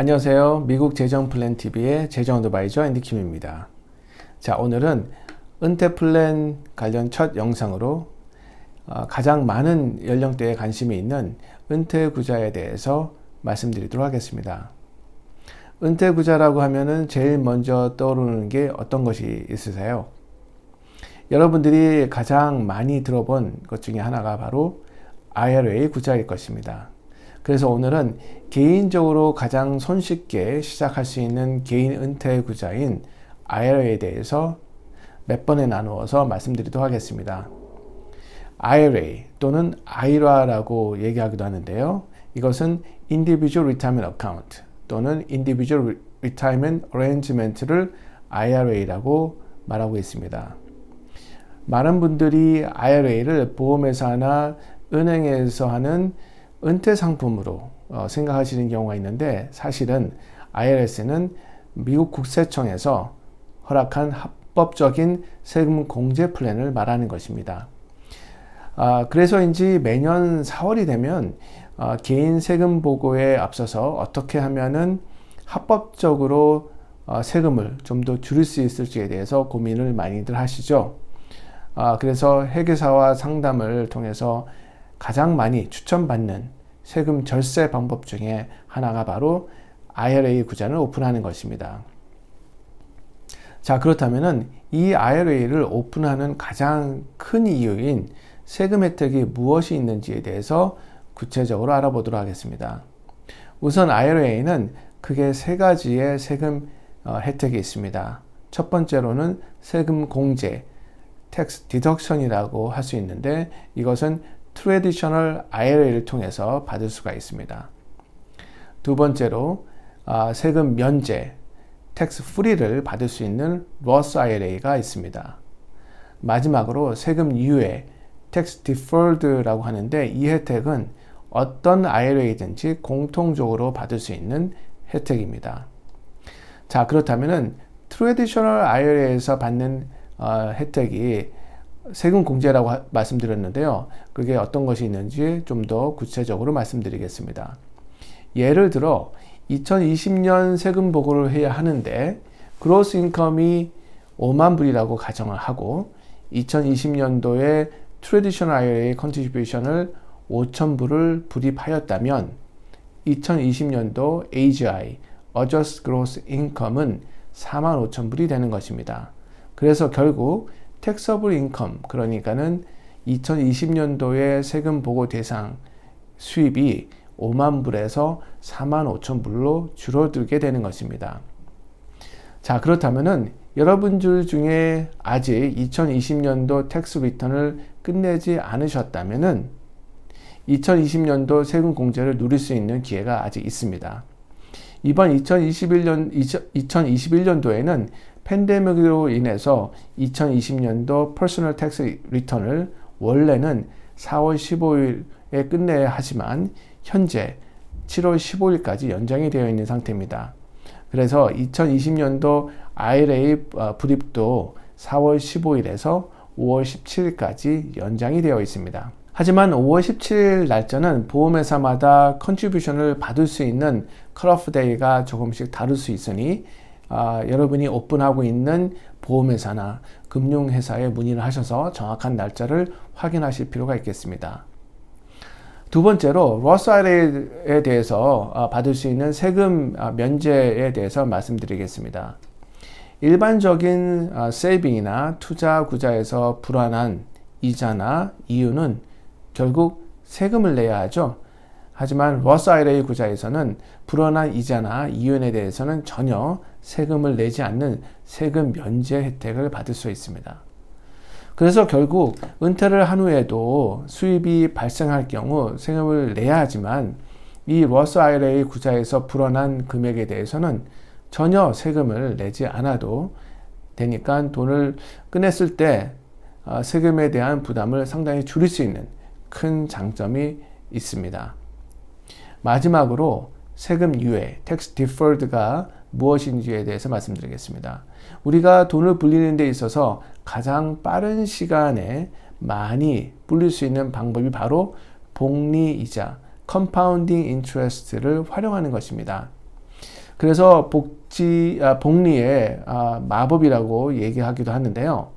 안녕하세요. 미국 재정플랜TV의 재정어드바이저 앤디킴입니다. 자, 오늘은 은퇴플랜 관련 첫 영상으로 가장 많은 연령대에 관심이 있는 은퇴구자에 대해서 말씀드리도록 하겠습니다. 은퇴구자라고 하면은 제일 먼저 떠오르는 게 어떤 것이 있으세요? 여러분들이 가장 많이 들어본 것 중에 하나가 바로 IRA 구자일 것입니다. 그래서 오늘은 개인적으로 가장 손쉽게 시작할 수 있는 개인 은퇴 구자인 IRA에 대해서 몇 번에 나누어서 말씀드리도록 하겠습니다. IRA 또는 IRA라고 얘기하기도 하는데요. 이것은 Individual Retirement Account 또는 Individual Retirement Arrangement를 IRA라고 말하고 있습니다. 많은 분들이 IRA를 보험회사나 은행에서 하는 은퇴 상품으로 생각하시는 경우가 있는데, 사실은 IRS는 미국 국세청에서 허락한 합법적인 세금 공제 플랜을 말하는 것입니다. 그래서인지 매년 4월이 되면 개인 세금 보고에 앞서서 어떻게 하면은 합법적으로 세금을 좀 더 줄일 수 있을지에 대해서 고민을 많이들 하시죠. 그래서 회계사와 상담을 통해서 가장 많이 추천받는 세금 절세 방법 중에 하나가 바로 IRA 구자를 오픈하는 것입니다. 자, 그렇다면은 이 IRA를 오픈하는 가장 큰 이유인 세금 혜택이 무엇이 있는지에 대해서 구체적으로 알아보도록 하겠습니다. 우선 IRA는 크게 세 가지의 세금 혜택이 있습니다. 첫 번째로는 세금 공제, tax deduction이라고 할 수 있는데, 이것은 트래디셔널 IRA를 통해서 받을 수가 있습니다. 두 번째로 세금 면제, tax free를 받을 수 있는 Roth IRA가 있습니다. 마지막으로 세금 유예, tax deferred라고 하는데, 이 혜택은 어떤 IRA든지 공통적으로 받을 수 있는 혜택입니다. 자, 그렇다면은 트래디셔널 IRA에서 받는 혜택이 세금 공제라고 말씀드렸는데요. 그게 어떤 것이 있는지 좀 더 구체적으로 말씀드리겠습니다. 예를 들어 2020년 세금 보고를 해야 하는데 그로스 인컴이 5만 불이라고 가정을 하고 2020년도에 트래디셔널 IRA 컨트리뷰션을 5천 불을 불입하였다면 2020년도 AGI, Adjusted Gross Income은 4만 5천 불이 되는 것입니다. 그래서 결국 taxable income, 그러니까는 2020년도에 세금 보고 대상 수입이 5만 불에서 4만 5천 불로 줄어들게 되는 것입니다. 자, 그렇다면은 여러분들 중에 아직 2020년도 텍스 리턴을 끝내지 않으셨다면은 2020년도 세금 공제를 누릴 수 있는 기회가 아직 있습니다. 이번 2021년도에는 팬데믹으로 인해서 2020년도 퍼스널 텍스 리턴을 원래는 4월 15일에 끝내야 하지만 현재 7월 15일까지 연장이 되어 있는 상태입니다. 그래서 2020년도 IRA 불입도 4월 15일에서 5월 17일까지 연장이 되어 있습니다. 하지만 5월 17일 날짜는 보험회사마다 컨트리뷰션을 받을 수 있는 컷오프 데이가 조금씩 다를 수 있으니 여러분이 오픈하고 있는 보험회사나 금융회사에 문의를 하셔서 정확한 날짜를 확인하실 필요가 있겠습니다. 두 번째로 로스 IRA에 대해서 받을 수 있는 세금 면제에 대해서 말씀드리겠습니다. 일반적인 세이빙이나 투자 구자에서 불안한 이자나 이유는 결국 세금을 내야 하죠. 하지만 로스 IRA 구자에서는 불어난 이자나 이윤에 대해서는 전혀 세금을 내지 않는 세금 면제 혜택을 받을 수 있습니다. 그래서 결국 은퇴를 한 후에도 수입이 발생할 경우 세금을 내야 하지만 이 로스 IRA 구자에서 불어난 금액에 대해서는 전혀 세금을 내지 않아도 되니까 돈을 꺼냈을 때 세금에 대한 부담을 상당히 줄일 수 있는 큰 장점이 있습니다. 마지막으로 세금 유예, tax deferred가 무엇인지에 대해서 말씀드리겠습니다. 우리가 돈을 불리는 데 있어서 가장 빠른 시간에 많이 불릴 수 있는 방법이 바로 복리이자, compounding interest를 활용하는 것입니다. 그래서 복리의 마법이라고 얘기하기도 하는데요.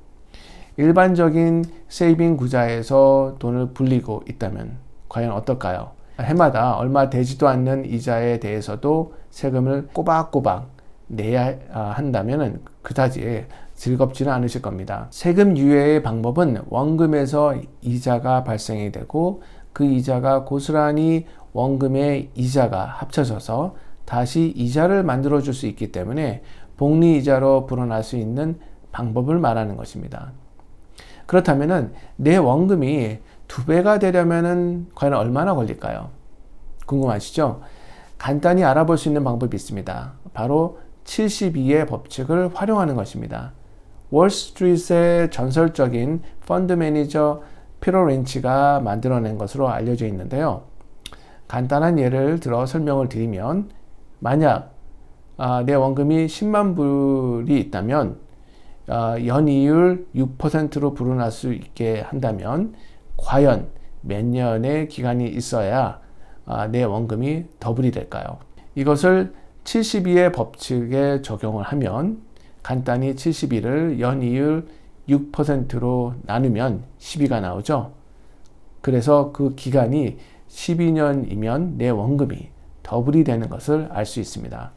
일반적인 세이빙 구자에서 돈을 불리고 있다면 과연 어떨까요? 해마다 얼마 되지도 않는 이자에 대해서도 세금을 꼬박꼬박 내야 한다면 그다지 즐겁지는 않으실 겁니다. 세금 유예의 방법은 원금에서 이자가 발생이 되고 그 이자가 고스란히 원금의 이자가 합쳐져서 다시 이자를 만들어 줄 수 있기 때문에 복리이자로 불어날 수 있는 방법을 말하는 것입니다. 그렇다면 내 원금이 2배가 되려면 과연 얼마나 걸릴까요? 궁금하시죠? 간단히 알아볼 수 있는 방법이 있습니다. 바로 72의 법칙을 활용하는 것입니다. 월스트리트의 전설적인 펀드 매니저 피터 린치가 만들어낸 것으로 알려져 있는데요. 간단한 예를 들어 설명을 드리면 만약 내 원금이 10만 불이 있다면 연이율 6%로 불어날 수 있게 한다면 과연 몇 년의 기간이 있어야 내 원금이 더블이 될까요? 이것을 72의 법칙에 적용을 하면 간단히 72를 연이율 6%로 나누면 12가 나오죠. 그래서 그 기간이 12년이면 내 원금이 더블이 되는 것을 알 수 있습니다.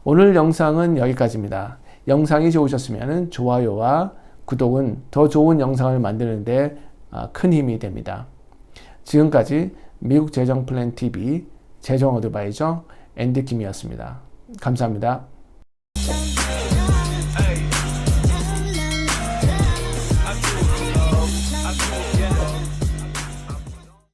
오늘 영상은 여기까지입니다. 영상이 좋으셨으면 좋아요와 구독은 더 좋은 영상을 만드는데 큰 힘이 됩니다. 지금까지 미국 재정 플랜 TV 재정 어드바이저 앤디 김이었습니다. 감사합니다.